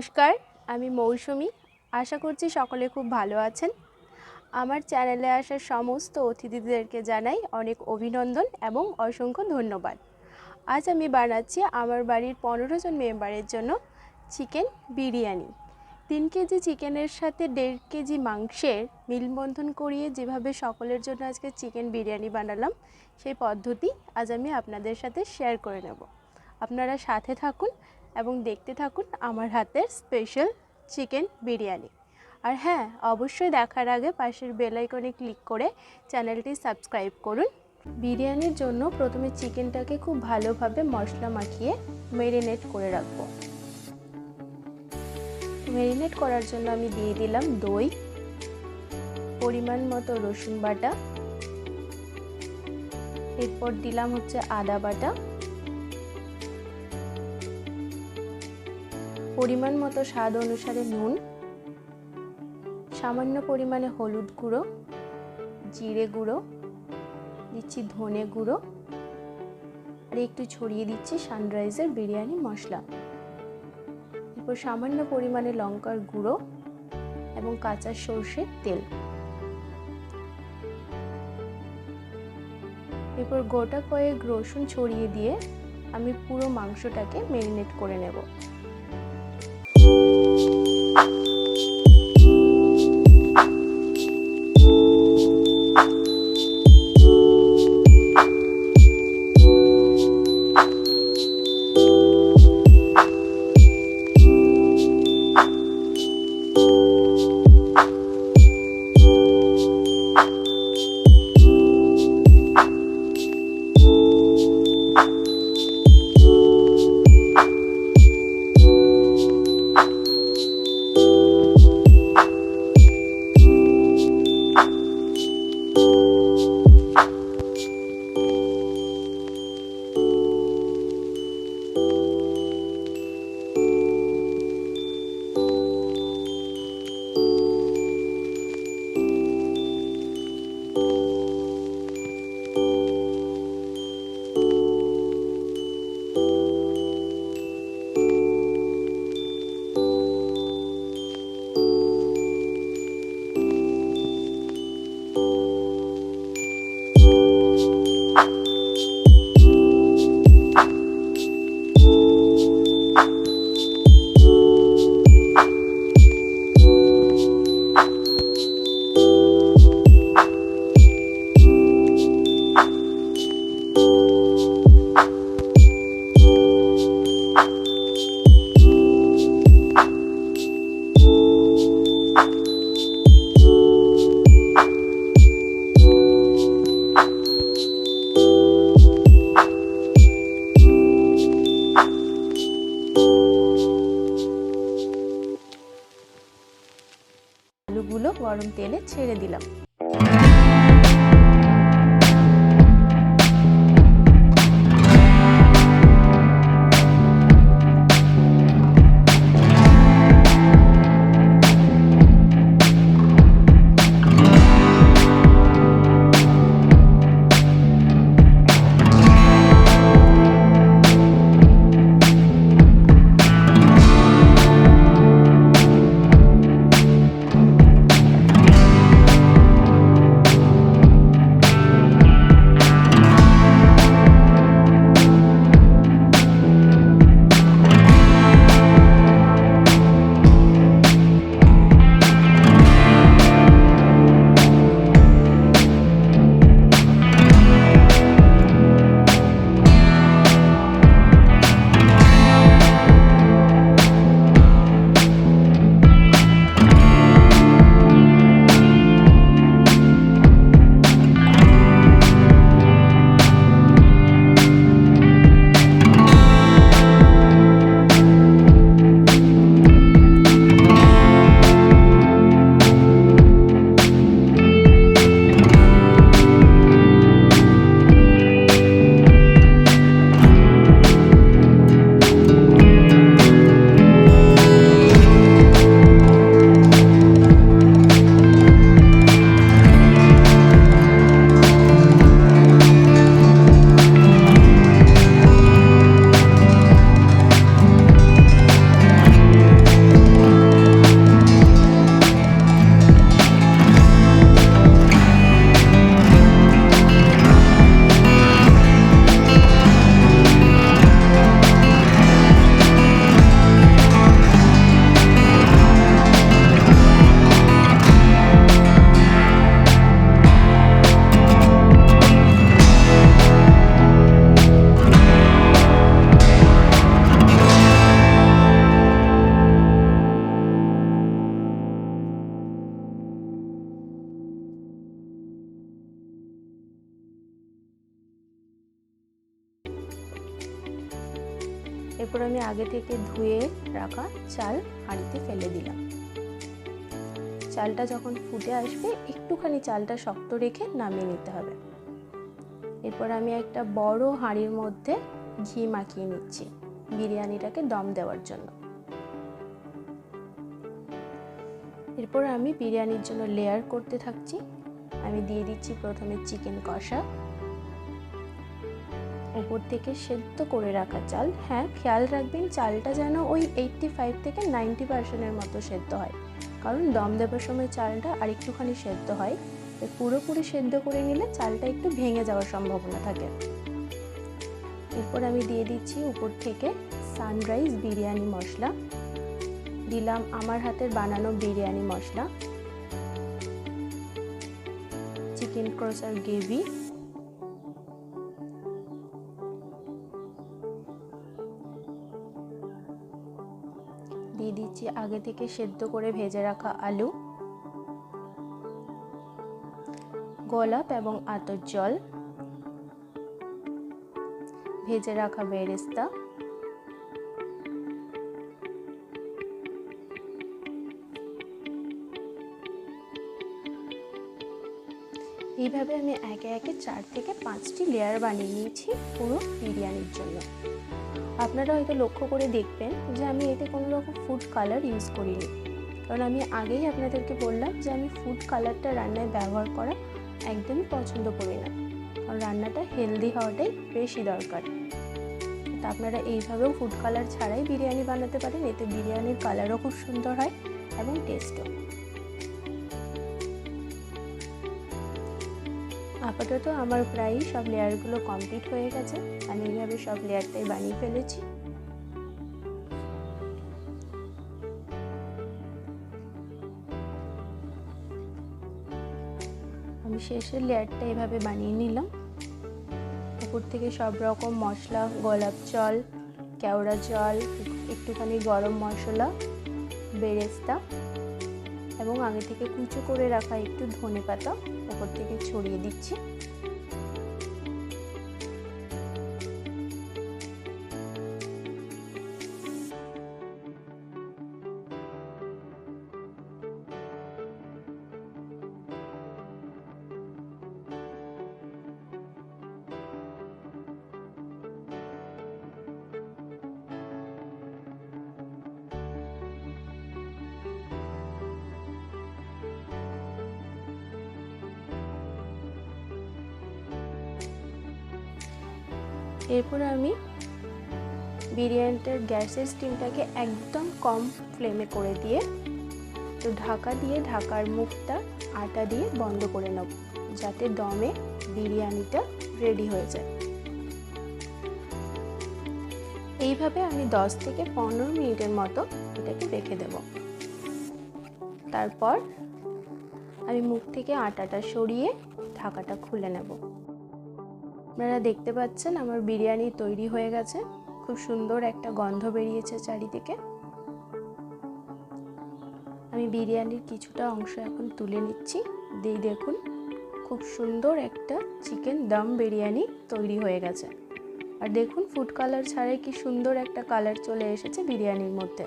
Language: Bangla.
নমস্কার, আমি মৌসুমী। আশা করছি সকলে খুব ভালো আছেন। আমার চ্যানেলে আসা সমস্ত অতিথিদেরকে জানাই অনেক অভিনন্দন এবং অসংখ্য ধন্যবাদ। আজ আমি বানাচ্ছি আমার বাড়ির 15 জন মেম্বারের জন্য চিকেন বিরিয়ানি। 3 কেজি চিকেনের সাথে 1.5 কেজি মাংসের মিলবন্ধন করিয়ে যেভাবে সকলের জন্য আজকে চিকেন বিরিয়ানি বানালাম, সেই পদ্ধতি আজ আমি আপনাদের সাথে শেয়ার করে নেব। আপনারা সাথে থাকুন এবং দেখতে থাকুন আমার হাতের স্পেশাল চিকেন বিরিয়ানি। আর হ্যাঁ, অবশ্যই দেখার আগে পাশের বেল আইকনে ক্লিক করে চ্যানেলটি সাবস্ক্রাইব করুন। বিরিয়ানির জন্য প্রথমে চিকেনটাকে খুব ভালোভাবে মশলা মাখিয়ে ম্যারিনেট করে রাখবো। ম্যারিনেট করার জন্য আমি দিয়ে দিলাম দই, পরিমাণ মতো রসুন বাটা, এরপর দিলাম আদা বাটা, পরিমাণ মতো স্বাদ অনুসারে নুন, সামান্য পরিমাণে হলুদ গুঁড়ো, জিরে গুঁড়ো, দিচ্ছি ধনে গুঁড়ো আর একটু ছড়িয়ে দিচ্ছি সানরাইজের বিরিয়ানি মশলা। এরপর সামান্য পরিমাণে লঙ্কার গুঁড়ো এবং কাঁচা সর্ষের তেল। এরপর গোটা কয়েক রসুন ছড়িয়ে দিয়ে আমি পুরো মাংসটাকে ম্যারিনেট করে নেব। আলুগুলো গরম তেলে ছেড়ে দিলাম। এরপর আমি আগে থেকে ধুয়ে রাখা চাল হাঁড়িতে ফেলে দিলাম। চালটা যখন ফুটে আসবে একটুখানি চালটা শক্ত রেখে নামিয়ে নিতে হবে। এরপর আমি একটা বড় হাঁড়ির মধ্যে ঘি মাখিয়ে নিচ্ছি বিরিয়ানিটাকে দম দেওয়ার জন্য। এরপর আমি বিরিয়ানির জন্য লেয়ার করতে থাকছি। আমি দিয়ে দিচ্ছি প্রথমে চিকেন কষা, উপর থেকে সেদ্ধ করে রাখা চাল। হ্যাঁ, খেয়াল রাখবেন চালটা যেন ওই 85 থেকে 90% মতো সেদ্ধ হয়, কারণ দম দেওয়ার সময় চালটা আর একটুখানি সেদ্ধ হয়। পুরোপুরি সেদ্ধ করে নিলে চালটা একটু ভেঙে যাওয়ার সম্ভাবনা থাকে। এরপর আমি দিয়ে দিচ্ছি উপর থেকে সানরাইজ বিরিয়ানি মশলা, দিলাম আমার হাতের বানানো বিরিয়ানি মশলা, চিকেন কষার গ্রেভি, দিয়ে দিচ্ছি আগে থেকে সেদ্ধ করে ভেজে রাখা আলু, গোলাপ এবং আতর জল, ভেজে রাখা বেরেস্তা, এইভাবে আমি একে একে 4 থেকে 5টি লেয়ার বানিয়ে নিয়েছি পুরো বিরিয়ানির জন্য। আপনারা হয়তো লক্ষ্য করে দেখবেন যে আমি এতে কোনো রকম ফুড কালার ইউজ করিনি, কারণ আমি আগেই আপনাদেরকে বললাম যে আমি ফুড কালারটা রান্নায় ব্যবহার করা একদমই পছন্দ করি না, কারণ রান্নাটা হেলদি হওয়াটাই বেশি দরকার। তা আপনারা এইভাবেও ফুড কালার ছাড়াই বিরিয়ানি বানাতে পারেন, এতে বিরিয়ানির কালারও খুব সুন্দর হয় এবং টেস্টও। আপাতত আমার প্রায় সব লেয়ারগুলো কমপ্লিট হয়ে গেছে। আমি এইভাবে সব লেয়ারটাই বানিয়ে ফেলেছি। আমি শেষের লেয়ারটা এভাবে বানিয়ে নিলাম। উপর থেকে সব রকম মশলা, গোলাপ জল, কেওড়া জল, একটুখানি গরম মশলা, বেরেস্তা এবং আগে থেকে কুচো করে রাখা একটু ধনেপাতা উপর থেকে ছড়িয়ে দিচ্ছি। এরপর আমি বিরিয়ানিটার গ্যাসের স্টিমটাকে একদম কম ফ্লেমে করে দিয়ে তো ঢাকা দিয়ে ঢাকার মুখটা আটা দিয়ে বন্ধ করে নেব, যাতে দমে বিরিয়ানিটা রেডি হয়ে যায়। এইভাবে আমি 10 থেকে 15 মিনিটের মতো এটাকে রেখে দেব। তারপর আমি মুখ থেকে আটাটা সরিয়ে ঢাকাটা খুলে নেব। আপনারা দেখতে পাচ্ছেন আমার বিরিয়ানি তৈরি হয়ে গেছে, খুব সুন্দর একটা গন্ধ বেরিয়েছে চারিদিকে। আমি বিরিয়ানির কিছুটা অংশ এখন তুলে নিচ্ছি। দেখুন খুব সুন্দর একটা চিকেন দম বিরিয়ানি তৈরি হয়ে গেছে। আর দেখুন ফুড কালার ছাড়াই কি সুন্দর একটা কালার চলে এসেছে বিরিয়ানির মধ্যে।